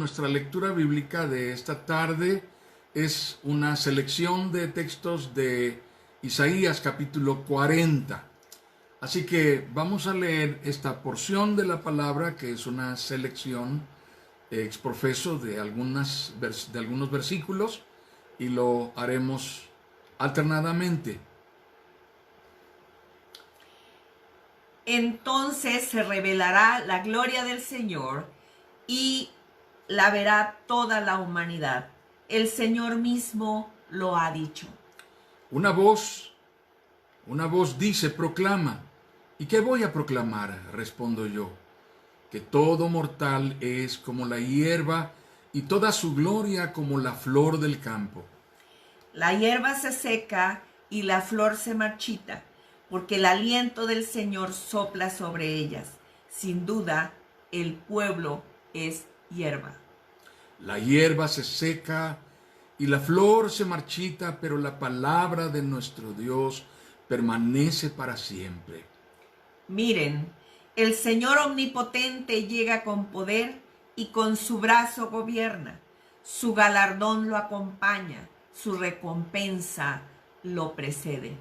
Nuestra lectura bíblica de esta tarde es una selección de textos de Isaías capítulo 40. Así que vamos a leer esta porción de la palabra, que es una selección exprofeso de algunos versículos, y lo haremos alternadamente. Entonces se revelará la gloria del Señor y la verá toda la humanidad. El Señor mismo lo ha dicho. Una voz dice, proclama. ¿Y qué voy a proclamar? Respondo yo, que todo mortal es como la hierba y toda su gloria como la flor del campo. La hierba se seca y la flor se marchita, porque el aliento del Señor sopla sobre ellas. Sin duda, el pueblo es hierba. La hierba se seca y la flor se marchita, pero la palabra de nuestro Dios permanece para siempre. Miren, el Señor omnipotente llega con poder y con su brazo gobierna. Su galardón lo acompaña, su recompensa lo precede.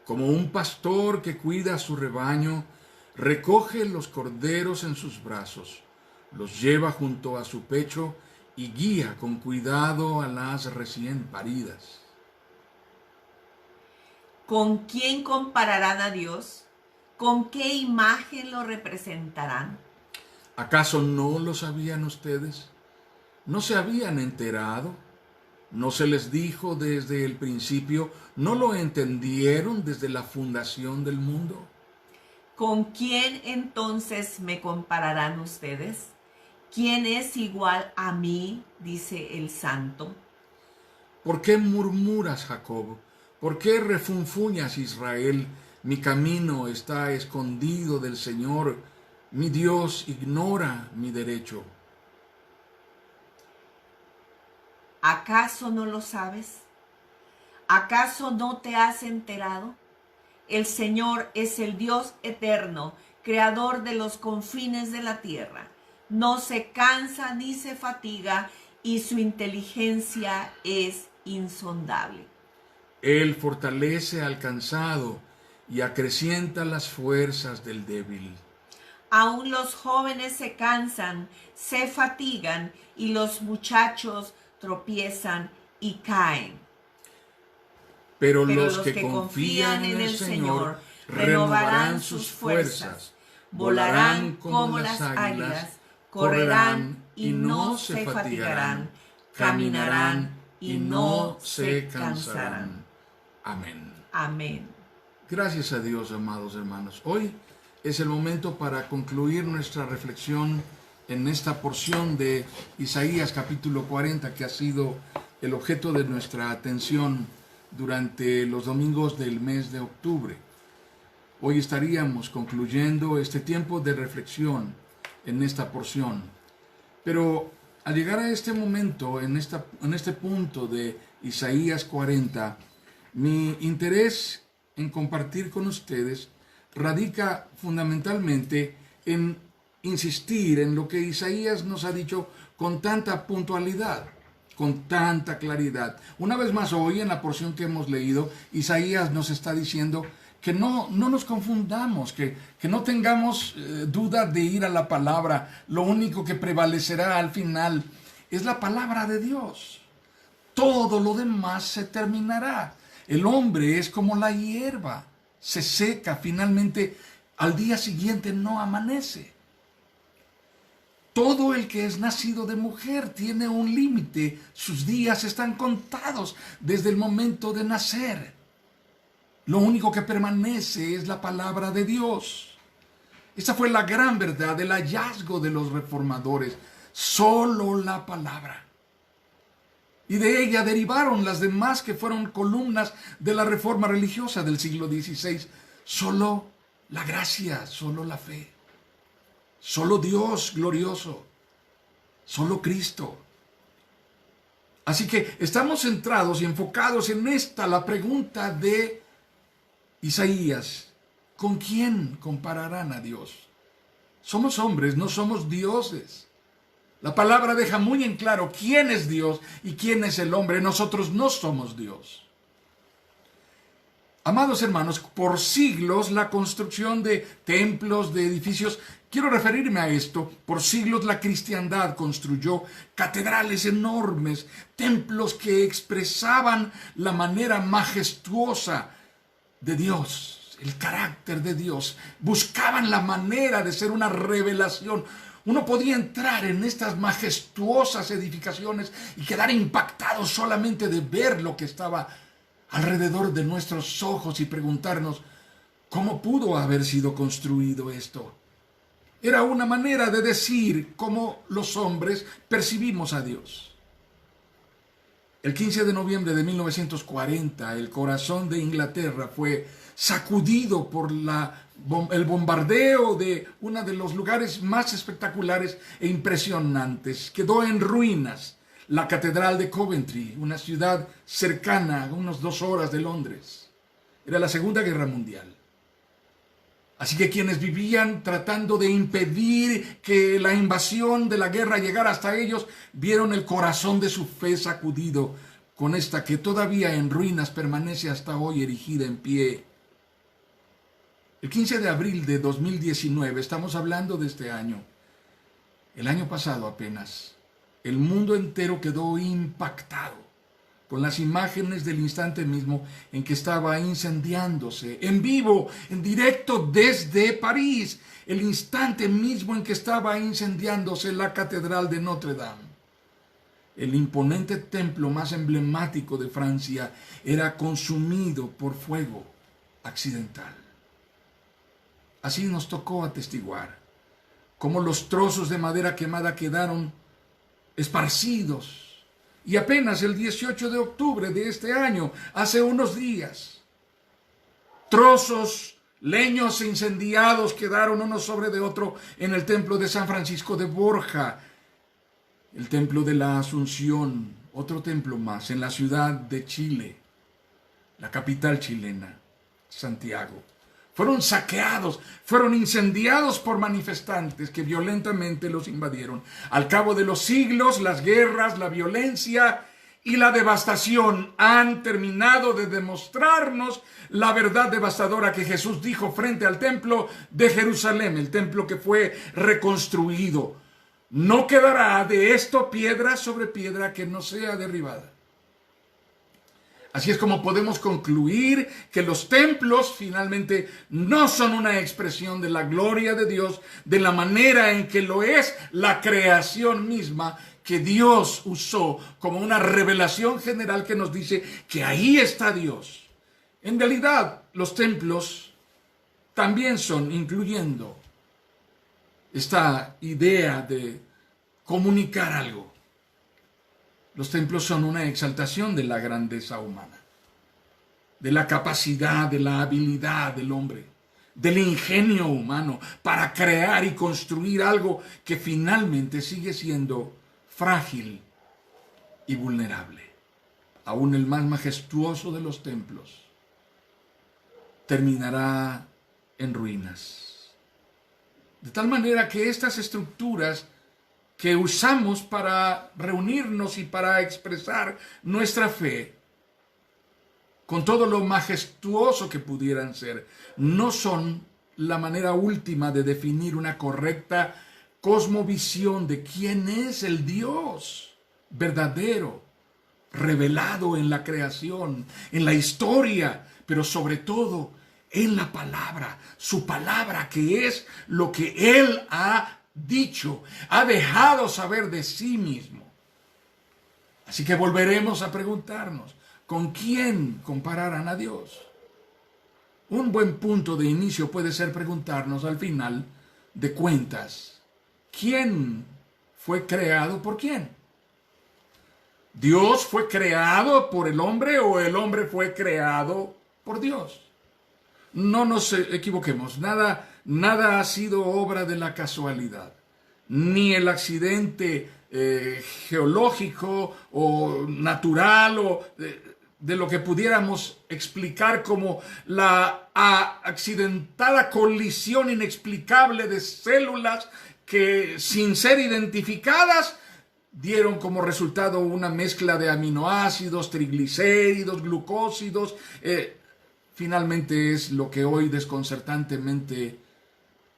Como un pastor que cuida a su rebaño, recoge los corderos en sus brazos, los lleva junto a su pecho y guía con cuidado a las recién paridas. ¿Con quién compararán a Dios? ¿Con qué imagen lo representarán? ¿Acaso no lo sabían ustedes? ¿No se habían enterado? ¿No se les dijo desde el principio? ¿No lo entendieron desde la fundación del mundo? ¿Con quién entonces me compararán ustedes? ¿Quién es igual a mí? Dice el Santo. ¿Por qué murmuras, Jacob? ¿Por qué refunfuñas, Israel? Mi camino está escondido del Señor. Mi Dios ignora mi derecho. ¿Acaso no lo sabes? ¿Acaso no te has enterado? El Señor es el Dios eterno, creador de los confines de la tierra. No se cansa ni se fatiga y su inteligencia es insondable. Él fortalece al cansado y acrecienta las fuerzas del débil. Aún los jóvenes se cansan, se fatigan y los muchachos tropiezan y caen. Pero los que confían en el Señor renovarán sus fuerzas, volarán como las águilas, correrán y no se fatigarán, caminarán y no se cansarán. Amén. Amén. Gracias a Dios, amados hermanos. Hoy es el momento para concluir nuestra reflexión en esta porción de Isaías capítulo 40, que ha sido el objeto de nuestra atención durante los domingos del mes de octubre. Hoy estaríamos concluyendo este tiempo de reflexión en esta porción. Pero al llegar a este momento, en este punto de Isaías 40, mi interés en compartir con ustedes radica fundamentalmente en insistir en lo que Isaías nos ha dicho con tanta puntualidad, con tanta claridad. Una vez más, hoy en la porción que hemos leído, Isaías nos está diciendo que no nos confundamos, que no tengamos duda de ir a la palabra. Lo único que prevalecerá al final es la palabra de Dios. Todo lo demás se terminará. El hombre es como la hierba, se seca, finalmente al día siguiente no amanece. Todo el que es nacido de mujer tiene un límite, sus días están contados desde el momento de nacer. Lo único que permanece es la palabra de Dios. Esa fue la gran verdad, el hallazgo de los reformadores, solo la palabra. Y de ella derivaron las demás que fueron columnas de la reforma religiosa del siglo XVI. Solo la gracia, solo la fe, solo Dios glorioso, solo Cristo. Así que estamos centrados y enfocados en la pregunta de Isaías: ¿con quién compararán a Dios? Somos hombres, no somos dioses. La palabra deja muy en claro quién es Dios y quién es el hombre. Nosotros no somos Dios. Amados hermanos, por siglos la construcción de templos, de edificios, quiero referirme a esto, por siglos la cristiandad construyó catedrales enormes, templos que expresaban la manera majestuosa de Dios, el carácter de Dios, buscaban la manera de ser una revelación. Uno podía entrar en estas majestuosas edificaciones y quedar impactado solamente de ver lo que estaba alrededor de nuestros ojos y preguntarnos, ¿cómo pudo haber sido construido esto? Era una manera de decir cómo los hombres percibimos a Dios. El 15 de noviembre de 1940, el corazón de Inglaterra fue sacudido por el bombardeo de uno de los lugares más espectaculares e impresionantes. Quedó en ruinas la Catedral de Coventry, una ciudad cercana a unas 2 horas de Londres. Era la Segunda Guerra Mundial. Así que quienes vivían tratando de impedir que la invasión de la guerra llegara hasta ellos, vieron el corazón de su fe sacudido con esta que todavía en ruinas permanece hasta hoy erigida en pie. El 15 de abril de 2019, estamos hablando de este año, el año pasado apenas, el mundo entero quedó impactado con las imágenes del instante mismo en que estaba incendiándose, en vivo, en directo desde París, el instante mismo en que estaba incendiándose la Catedral de Notre Dame. El imponente templo más emblemático de Francia era consumido por fuego accidental. Así nos tocó atestiguar cómo los trozos de madera quemada quedaron esparcidos. Y apenas el 18 de octubre de este año, hace unos días, trozos, leños incendiados quedaron uno sobre de otro en el templo de San Francisco de Borja, el templo de la Asunción, otro templo más en la ciudad de Chile, la capital chilena, Santiago. Fueron saqueados, fueron incendiados por manifestantes que violentamente los invadieron. Al cabo de los siglos, las guerras, la violencia y la devastación han terminado de demostrarnos la verdad devastadora que Jesús dijo frente al templo de Jerusalén, el templo que fue reconstruido. No quedará de esto piedra sobre piedra que no sea derribada. Así es como podemos concluir que los templos finalmente no son una expresión de la gloria de Dios, de la manera en que lo es la creación misma que Dios usó como una revelación general que nos dice que ahí está Dios. En realidad, los templos también son, incluyendo esta idea de comunicar algo. Los templos son una exaltación de la grandeza humana, de la capacidad, de la habilidad del hombre, del ingenio humano para crear y construir algo que finalmente sigue siendo frágil y vulnerable. Aún el más majestuoso de los templos terminará en ruinas. De tal manera que estas estructuras que usamos para reunirnos y para expresar nuestra fe, con todo lo majestuoso que pudieran ser, no son la manera última de definir una correcta cosmovisión de quién es el Dios verdadero, revelado en la creación, en la historia, pero sobre todo en la palabra, su palabra que es lo que Él ha dicho, ha dejado saber de sí mismo. Así que volveremos a preguntarnos, ¿con quién compararán a Dios? Un buen punto de inicio puede ser preguntarnos al final de cuentas, ¿quién fue creado por quién? ¿Dios fue creado por el hombre o el hombre fue creado por Dios? No nos equivoquemos, nada ha sido obra de la casualidad, ni el accidente geológico o natural o de lo que pudiéramos explicar como la accidentada colisión inexplicable de células que sin ser identificadas dieron como resultado una mezcla de aminoácidos, triglicéridos, glucósidos. Finalmente es lo que hoy desconcertantemente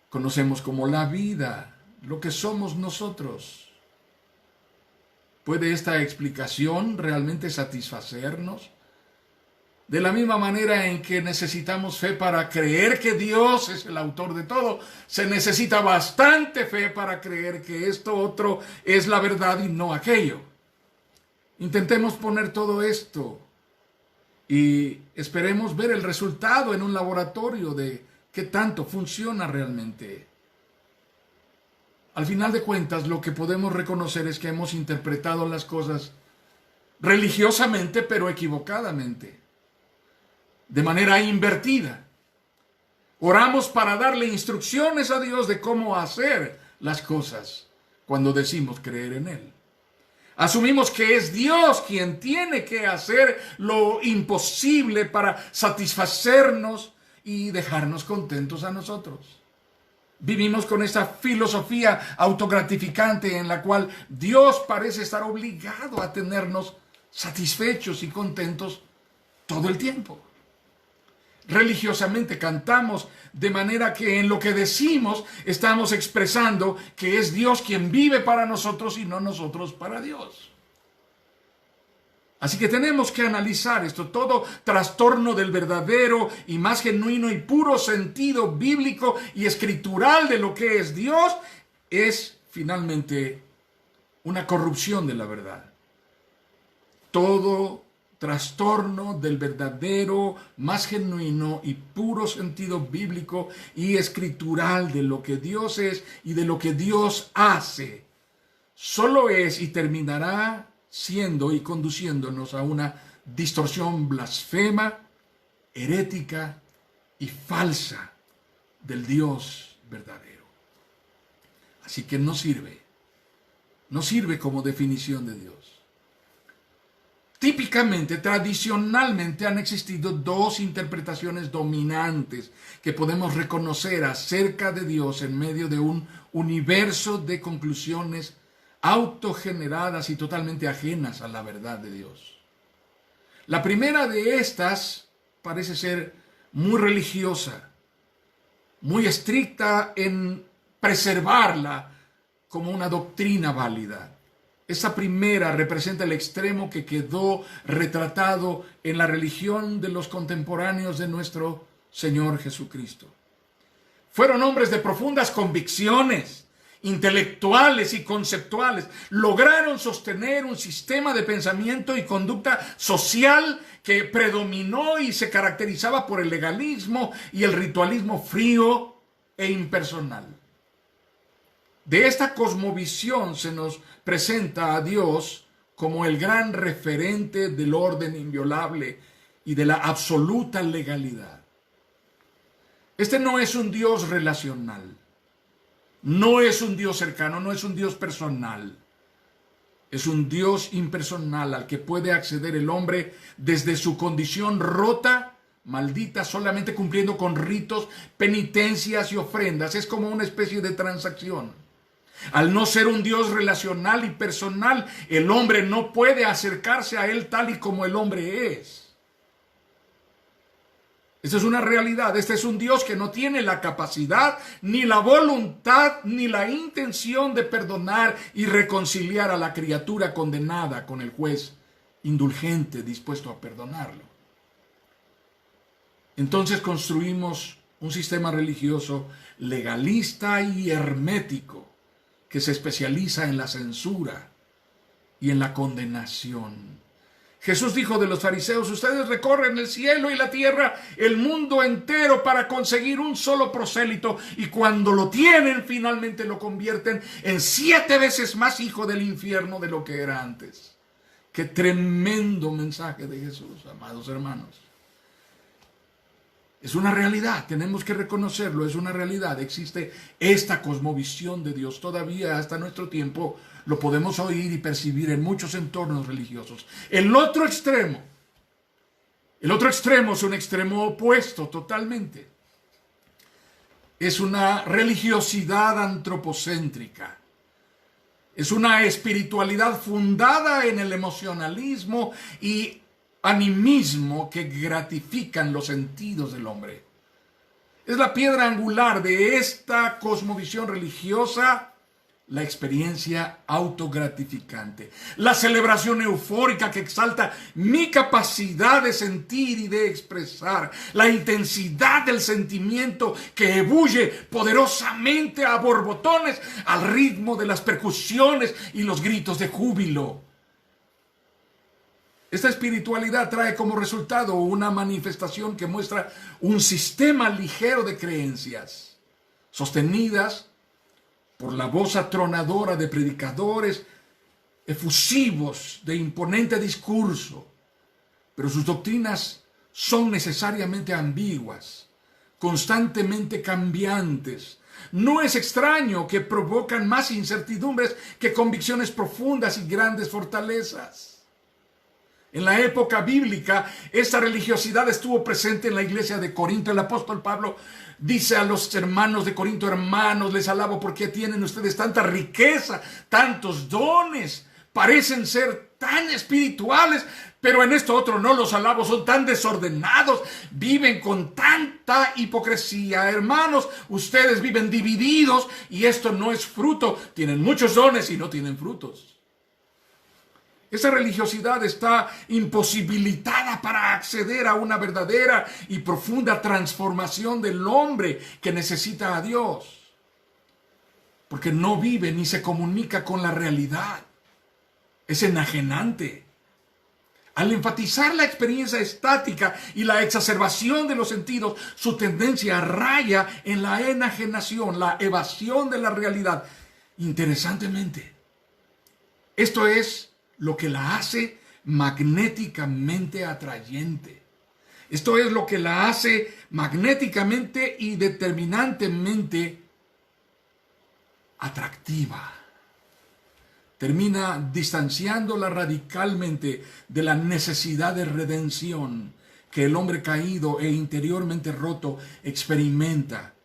conocemos como la vida, lo que somos nosotros. ¿Puede esta explicación realmente satisfacernos? De la misma manera en que necesitamos fe para creer que Dios es el autor de todo, se necesita bastante fe para creer que esto otro es la verdad y no aquello. Intentemos poner todo esto y esperemos ver el resultado en un laboratorio de qué tanto funciona realmente. Al final de cuentas, lo que podemos reconocer es que hemos interpretado las cosas religiosamente, pero equivocadamente, de manera invertida. Oramos para darle instrucciones a Dios de cómo hacer las cosas cuando decimos creer en Él. Asumimos que es Dios quien tiene que hacer lo imposible para satisfacernos y dejarnos contentos a nosotros. Vivimos con esta filosofía autogratificante en la cual Dios parece estar obligado a tenernos satisfechos y contentos todo el tiempo. Religiosamente cantamos de manera que en lo que decimos estamos expresando que es Dios quien vive para nosotros y no nosotros para Dios. Así que tenemos que analizar esto. Todo trastorno del verdadero y más genuino y puro sentido bíblico y escritural de lo que es Dios es finalmente una corrupción de la verdad. Todo trastorno del verdadero, más genuino y puro sentido bíblico y escritural de lo que Dios es y de lo que Dios hace, solo es y terminará siendo y conduciéndonos a una distorsión blasfema, herética y falsa del Dios verdadero. Así que no sirve como definición de Dios. Típicamente, tradicionalmente han existido dos interpretaciones dominantes que podemos reconocer acerca de Dios en medio de un universo de conclusiones autogeneradas y totalmente ajenas a la verdad de Dios. La primera de estas parece ser muy religiosa, muy estricta en preservarla como una doctrina válida. Esa primera representa el extremo que quedó retratado en la religión de los contemporáneos de nuestro Señor Jesucristo. Fueron hombres de profundas convicciones intelectuales y conceptuales. Lograron sostener un sistema de pensamiento y conducta social que predominó y se caracterizaba por el legalismo y el ritualismo frío e impersonal. De esta cosmovisión se nos presenta a Dios como el gran referente del orden inviolable y de la absoluta legalidad. Este no es un Dios relacional, no es un Dios cercano, no es un Dios personal. Es un Dios impersonal al que puede acceder el hombre desde su condición rota, maldita, solamente cumpliendo con ritos, penitencias y ofrendas. Es como una especie de transacción. Al no ser un Dios relacional y personal, el hombre no puede acercarse a Él tal y como el hombre es. Esta es una realidad. Este es un Dios que no tiene la capacidad, ni la voluntad, ni la intención de perdonar y reconciliar a la criatura condenada con el juez indulgente dispuesto a perdonarlo. Entonces construimos un sistema religioso legalista y hermético que se especializa en la censura y en la condenación. Jesús dijo de los fariseos: ustedes recorren el cielo y la tierra, el mundo entero para conseguir un solo prosélito, y cuando lo tienen finalmente lo convierten en 7 veces más hijo del infierno de lo que era antes. Qué tremendo mensaje de Jesús, amados hermanos. Es una realidad, tenemos que reconocerlo, es una realidad. Existe esta cosmovisión de Dios. Todavía hasta nuestro tiempo lo podemos oír y percibir en muchos entornos religiosos. El otro extremo es un extremo opuesto totalmente. es una religiosidad antropocéntrica. Es una espiritualidad fundada en el emocionalismo y animismo que gratifican los sentidos del hombre. Es la piedra angular de esta cosmovisión religiosa, la experiencia autogratificante, la celebración eufórica que exalta mi capacidad de sentir y de expresar, la intensidad del sentimiento que ebulle poderosamente a borbotones al ritmo de las percusiones y los gritos de júbilo. Esta espiritualidad trae como resultado una manifestación que muestra un sistema ligero de creencias, sostenidas por la voz atronadora de predicadores efusivos de imponente discurso, pero sus doctrinas son necesariamente ambiguas, constantemente cambiantes. No es extraño que provocan más incertidumbres que convicciones profundas y grandes fortalezas. En la época bíblica, esta religiosidad estuvo presente en la iglesia de Corinto. El apóstol Pablo dice a los hermanos de Corinto: hermanos, les alabo porque tienen ustedes tanta riqueza, tantos dones, parecen ser tan espirituales, pero en esto otro no los alabo, son tan desordenados, viven con tanta hipocresía. Hermanos, ustedes viven divididos y esto no es fruto. Tienen muchos dones y no tienen frutos. Esa religiosidad está imposibilitada para acceder a una verdadera y profunda transformación del hombre que necesita a Dios, porque no vive ni se comunica con la realidad. Es enajenante. Al enfatizar la experiencia estática y la exacerbación de los sentidos, su tendencia raya en la enajenación, la evasión de la realidad. Interesantemente, esto es lo que la hace magnéticamente atrayente. Esto es lo que la hace magnéticamente y determinantemente atractiva. Termina distanciándola radicalmente de la necesidad de redención que el hombre caído e interiormente roto experimenta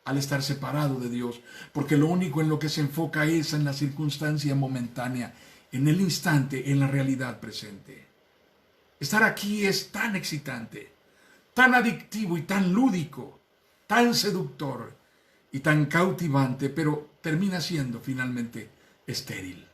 al estar separado de Dios, porque lo único en lo que se enfoca es en la circunstancia momentánea, en el instante, en la realidad presente. Estar aquí es tan excitante, tan adictivo y tan lúdico, tan seductor y tan cautivante, pero termina siendo finalmente estéril.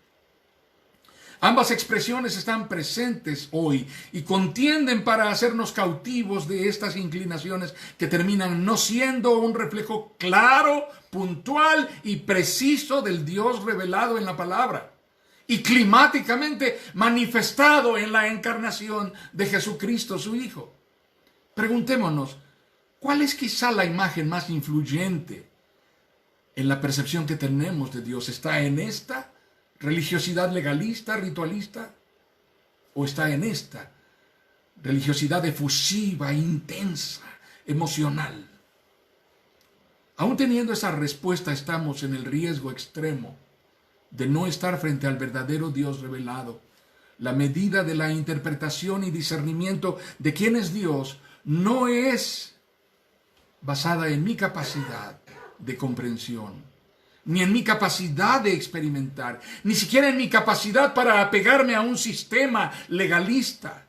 Ambas expresiones están presentes hoy y contienden para hacernos cautivos de estas inclinaciones que terminan no siendo un reflejo claro, puntual y preciso del Dios revelado en la palabra y climáticamente manifestado en la encarnación de Jesucristo, su Hijo. Preguntémonos, ¿cuál es quizá la imagen más influyente en la percepción que tenemos de Dios? ¿Está en esta religiosidad legalista, ritualista? ¿O está en esta religiosidad efusiva, intensa, emocional? Aún teniendo esa respuesta, estamos en el riesgo extremo de no estar frente al verdadero Dios revelado. La medida de la interpretación y discernimiento de quién es Dios no es basada en mi capacidad de comprensión, ni en mi capacidad de experimentar, ni siquiera en mi capacidad para apegarme a un sistema legalista,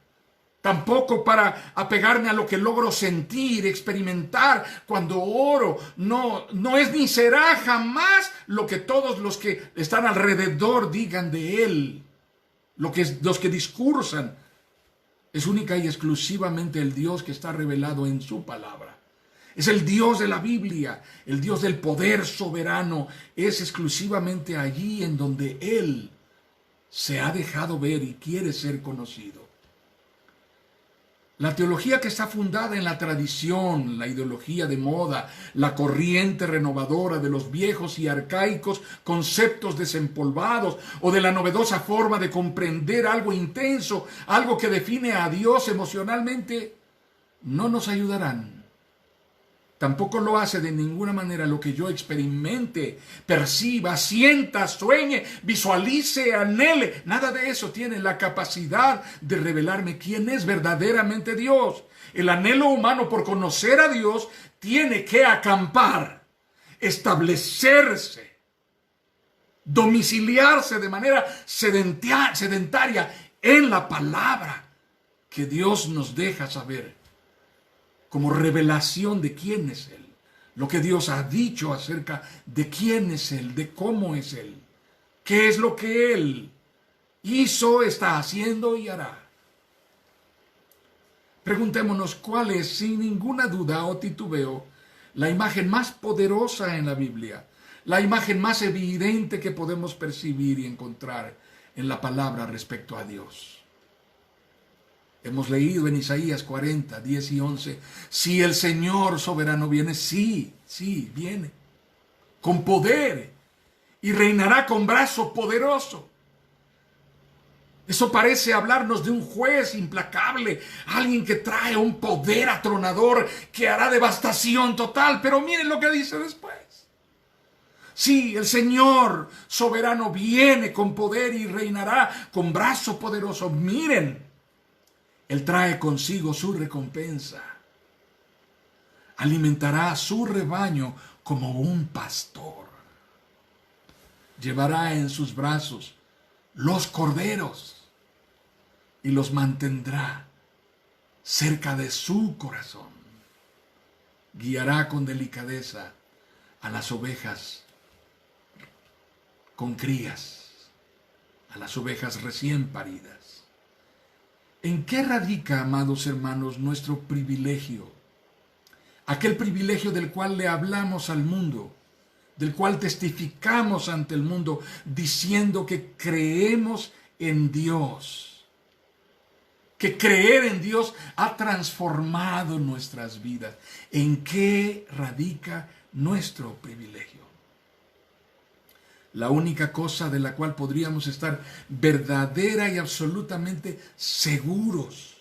tampoco para apegarme a lo que logro sentir, experimentar cuando oro. No es ni será jamás lo que todos los que están alrededor digan de Él, los que discursan. Es única y exclusivamente el Dios que está revelado en su palabra. Es el Dios de la Biblia, el Dios del poder soberano. Es exclusivamente allí en donde Él se ha dejado ver y quiere ser conocido. La teología que está fundada en la tradición, la ideología de moda, la corriente renovadora de los viejos y arcaicos conceptos desempolvados o de la novedosa forma de comprender algo intenso, algo que define a Dios emocionalmente, no nos ayudarán. Tampoco lo hace de ninguna manera lo que yo experimente, perciba, sienta, sueñe, visualice, anhele. Nada de eso tiene la capacidad de revelarme quién es verdaderamente Dios. El anhelo humano por conocer a Dios tiene que acampar establecerse, domiciliarse de manera sedentaria en la palabra que Dios nos deja saber como revelación de quién es Él, lo que Dios ha dicho acerca de quién es Él, de cómo es Él, qué es lo que Él hizo, está haciendo y hará. Preguntémonos cuál es, sin ninguna duda o titubeo, la imagen más poderosa en la Biblia, la imagen más evidente que podemos percibir y encontrar en la palabra respecto a Dios. Hemos leído en Isaías 40, 10 y 11, si el Señor soberano viene, sí, viene, con poder, y reinará con brazo poderoso. Eso parece hablarnos de un juez implacable, alguien que trae un poder atronador que hará devastación total. Pero miren lo que dice después. Sí, el Señor soberano viene con poder y reinará con brazo poderoso. Miren, Él trae consigo su recompensa. Alimentará a su rebaño como un pastor. Llevará en sus brazos los corderos y los mantendrá cerca de su corazón. Guiará con delicadeza a las ovejas con crías, a las ovejas recién paridas. ¿En qué radica, amados hermanos, nuestro privilegio? Aquel privilegio del cual le hablamos al mundo, del cual testificamos ante el mundo, diciendo que creemos en Dios, que creer en Dios ha transformado nuestras vidas. ¿En qué radica nuestro privilegio? La única cosa de la cual podríamos estar verdadera y absolutamente seguros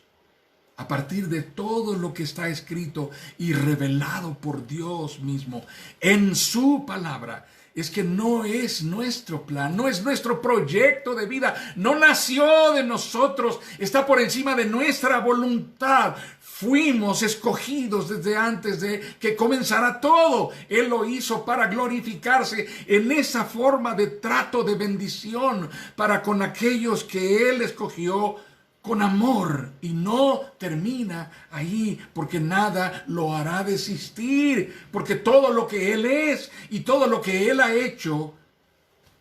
a partir de todo lo que está escrito y revelado por Dios mismo en su palabra, es que no es nuestro plan, no es nuestro proyecto de vida, no nació de nosotros, está por encima de nuestra voluntad. Fuimos escogidos desde antes de que comenzara todo. Él lo hizo para glorificarse en esa forma de trato de bendición para con aquellos que Él escogió con amor, y no termina ahí, porque nada lo hará desistir, porque todo lo que Él es y todo lo que Él ha hecho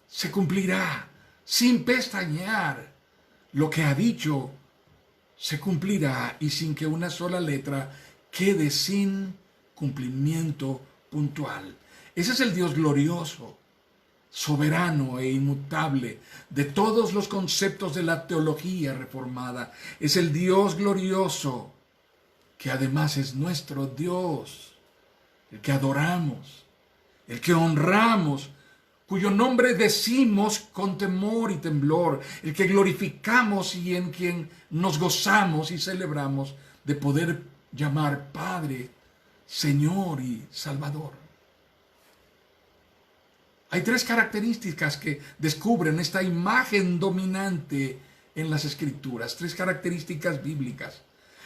se cumplirá sin pestañear. Lo que ha dicho se cumplirá y sin que una sola letra quede sin cumplimiento puntual. Ese es el Dios glorioso, soberano e inmutable de todos los conceptos de la teología reformada. Es el Dios glorioso que además es nuestro Dios, el que adoramos, el que honramos, cuyo nombre decimos con temor y temblor, el que glorificamos y en quien nos gozamos y celebramos de poder llamar Padre, Señor y Salvador. Hay tres características que descubren esta imagen dominante en las Escrituras, tres características bíblicas.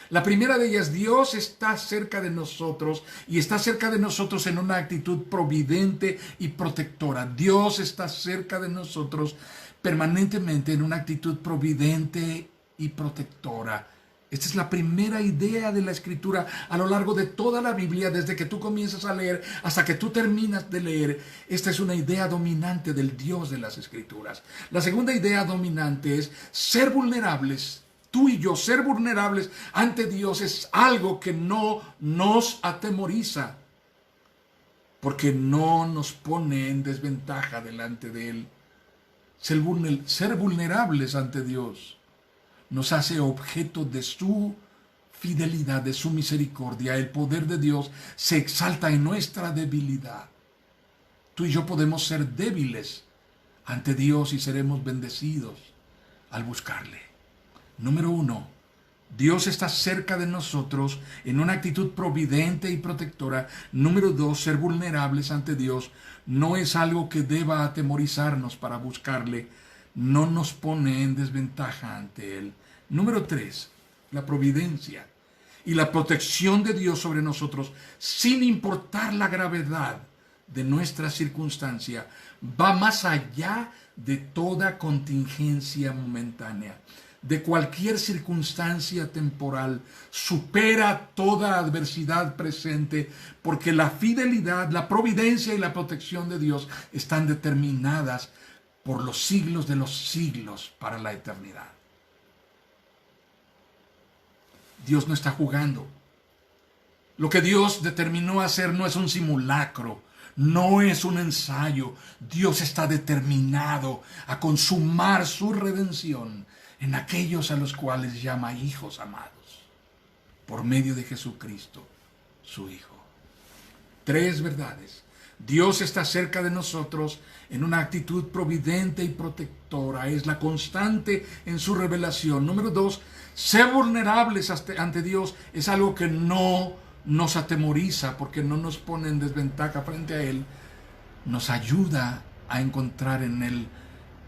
La primera de ellas, Dios está cerca de nosotros y está cerca de nosotros en una actitud providente y protectora. Dios está cerca de nosotros permanentemente en una actitud providente y protectora. Esta es la primera idea de la Escritura a lo largo de toda la Biblia, desde que tú comienzas a leer hasta que tú terminas de leer. Esta es una idea dominante del Dios de las Escrituras. La segunda idea dominante es ser vulnerables. Tú y yo, ser vulnerables ante Dios es algo que no nos atemoriza, porque no nos pone en desventaja delante de Él. Ser vulnerables ante Dios nos hace objeto de su fidelidad, de su misericordia. El poder de Dios se exalta en nuestra debilidad. Tú y yo podemos ser débiles ante Dios y seremos bendecidos al buscarle. Número 1, Dios está cerca de nosotros en una actitud providente y protectora. Número 2, ser vulnerables ante Dios no es algo que deba atemorizarnos para buscarle. No nos pone en desventaja ante Él. Número 3, la providencia y la protección de Dios sobre nosotros, sin importar la gravedad de nuestra circunstancia va más allá de toda contingencia momentánea, de cualquier circunstancia temporal, supera toda adversidad presente, porque la fidelidad, la providencia y la protección de Dios están determinadas por los siglos de los siglos para la eternidad. Dios no está jugando. Lo que Dios determinó hacer no es un simulacro, no es un ensayo. Dios está determinado a consumar su redención en aquellos a los cuales llama hijos amados, por medio de Jesucristo, su Hijo. 3 verdades. Dios está cerca de nosotros en una actitud providente y protectora. Es la constante en su revelación. Número 2, ser vulnerables ante Dios es algo que no nos atemoriza, porque no nos pone en desventaja frente a Él. Nos ayuda a encontrar en Él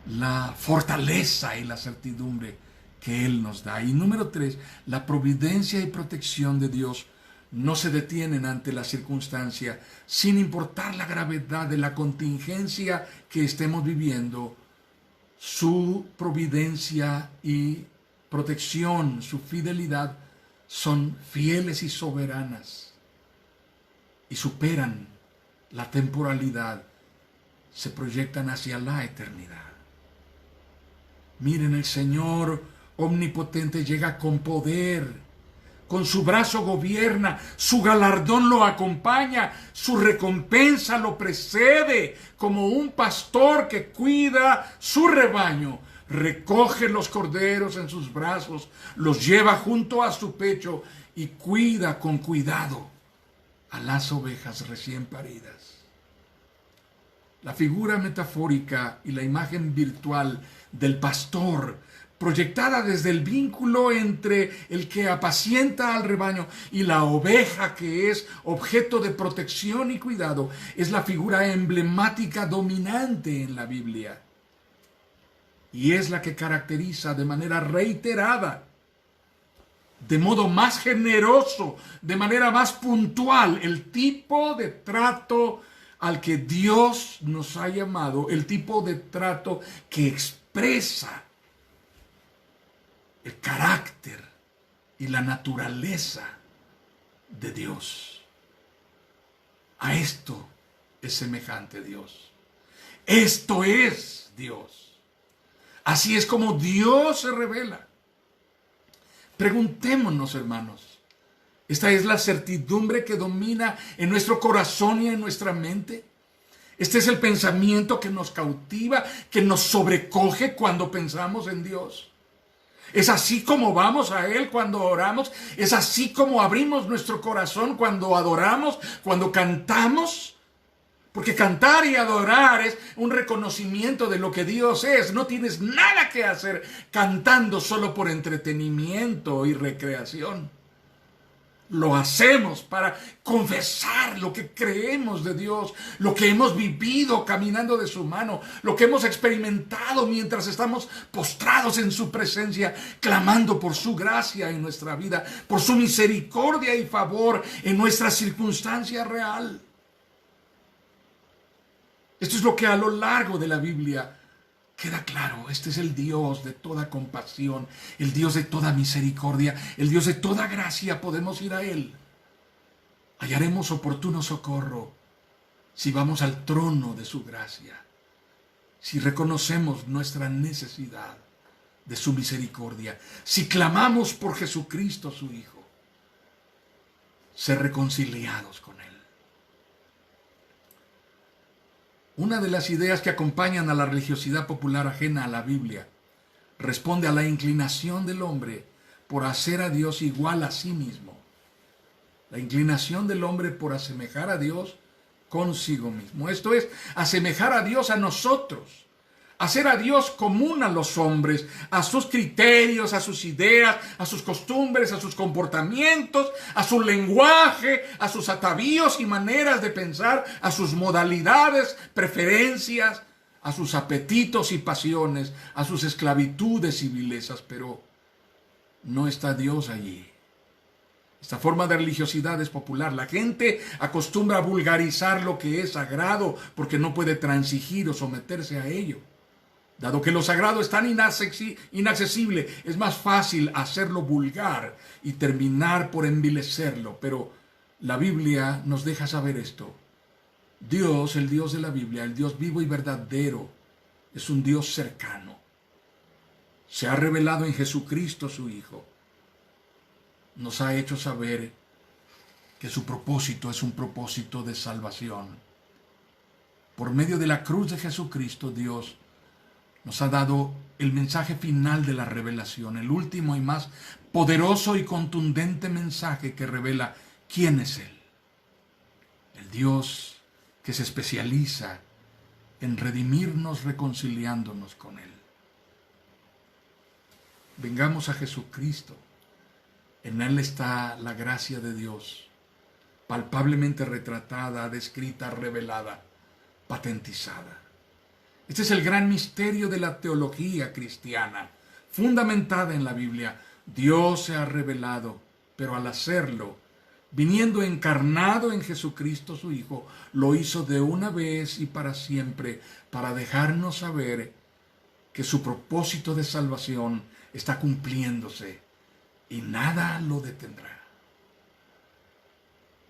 la fortaleza y la certidumbre que Él nos da. Y número 3, la providencia y protección de Dios no se detienen ante la circunstancia, sin importar la gravedad de la contingencia que estemos viviendo. Su providencia y protección, su fidelidad, son fieles y soberanas y superan la temporalidad, se proyectan hacia la eternidad. Miren, el Señor omnipotente llega con poder, con su brazo gobierna, su galardón lo acompaña, su recompensa lo precede, como un pastor que cuida su rebaño. Recoge los corderos en sus brazos, los lleva junto a su pecho y cuida con cuidado a las ovejas recién paridas. La figura metafórica y la imagen virtual del pastor, proyectada desde el vínculo entre el que apacienta al rebaño y la oveja que es objeto de protección y cuidado, es la figura emblemática dominante en la Biblia. Y es la que caracteriza de manera reiterada, de modo más generoso, de manera más puntual, el tipo de trato al que Dios nos ha llamado, el tipo de trato que expresa el carácter y la naturaleza de Dios. A esto es semejante Dios. Esto es Dios. Así es como Dios se revela. Preguntémonos, hermanos, ¿esta es la certidumbre que domina en nuestro corazón y en nuestra mente? ¿Este es el pensamiento que nos cautiva, que nos sobrecoge cuando pensamos en Dios? ¿Es así como vamos a Él cuando oramos? ¿Es así como abrimos nuestro corazón cuando adoramos, cuando cantamos? Porque cantar y adorar es un reconocimiento de lo que Dios es. No tienes nada que hacer cantando solo por entretenimiento y recreación. Lo hacemos para confesar lo que creemos de Dios, lo que hemos vivido caminando de su mano, lo que hemos experimentado mientras estamos postrados en su presencia, clamando por su gracia en nuestra vida, por su misericordia y favor en nuestra circunstancia real. Esto es lo que a lo largo de la Biblia queda claro. Este es el Dios de toda compasión, el Dios de toda misericordia, el Dios de toda gracia. Podemos ir a Él. Hallaremos oportuno socorro si vamos al trono de su gracia, si reconocemos nuestra necesidad de su misericordia, si clamamos por Jesucristo su Hijo, ser reconciliados con Él. Una de las ideas que acompañan a la religiosidad popular ajena a la Biblia responde a la inclinación del hombre por hacer a Dios igual a sí mismo. La inclinación del hombre por asemejar a Dios consigo mismo. Esto es, asemejar a Dios a nosotros. Hacer a Dios común a los hombres, a sus criterios, a sus ideas, a sus costumbres, a sus comportamientos, a su lenguaje, a sus atavíos y maneras de pensar, a sus modalidades, preferencias, a sus apetitos y pasiones, a sus esclavitudes y vilezas. Pero no está Dios allí. Esta forma de religiosidad es popular. La gente acostumbra a vulgarizar lo que es sagrado porque no puede transigir o someterse a ello. Dado que lo sagrado es tan inaccesible, es más fácil hacerlo vulgar y terminar por envilecerlo. Pero la Biblia nos deja saber esto. Dios, el Dios de la Biblia, el Dios vivo y verdadero, es un Dios cercano. Se ha revelado en Jesucristo su Hijo. Nos ha hecho saber que su propósito es un propósito de salvación. Por medio de la cruz de Jesucristo, Dios nos ha dado el mensaje final de la revelación, el último y más poderoso y contundente mensaje que revela quién es Él. El Dios que se especializa en redimirnos reconciliándonos con Él. Vengamos a Jesucristo. En Él está la gracia de Dios, palpablemente retratada, descrita, revelada, patentizada. Este es el gran misterio de la teología cristiana, fundamentada en la Biblia. Dios se ha revelado, pero al hacerlo, viniendo encarnado en Jesucristo su Hijo, lo hizo de una vez y para siempre, para dejarnos saber que su propósito de salvación está cumpliéndose y nada lo detendrá.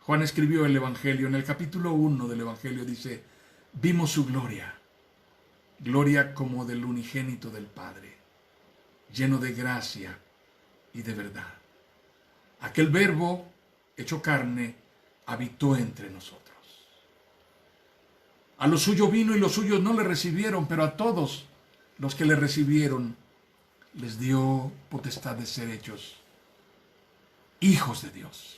Juan escribió el Evangelio, en el capítulo 1 del Evangelio dice, vimos su gloria, gloria como del unigénito del Padre, lleno de gracia y de verdad. Aquel Verbo, hecho carne, habitó entre nosotros. A lo suyo vino y los suyos no le recibieron, pero a todos los que le recibieron les dio potestad de ser hechos hijos de Dios.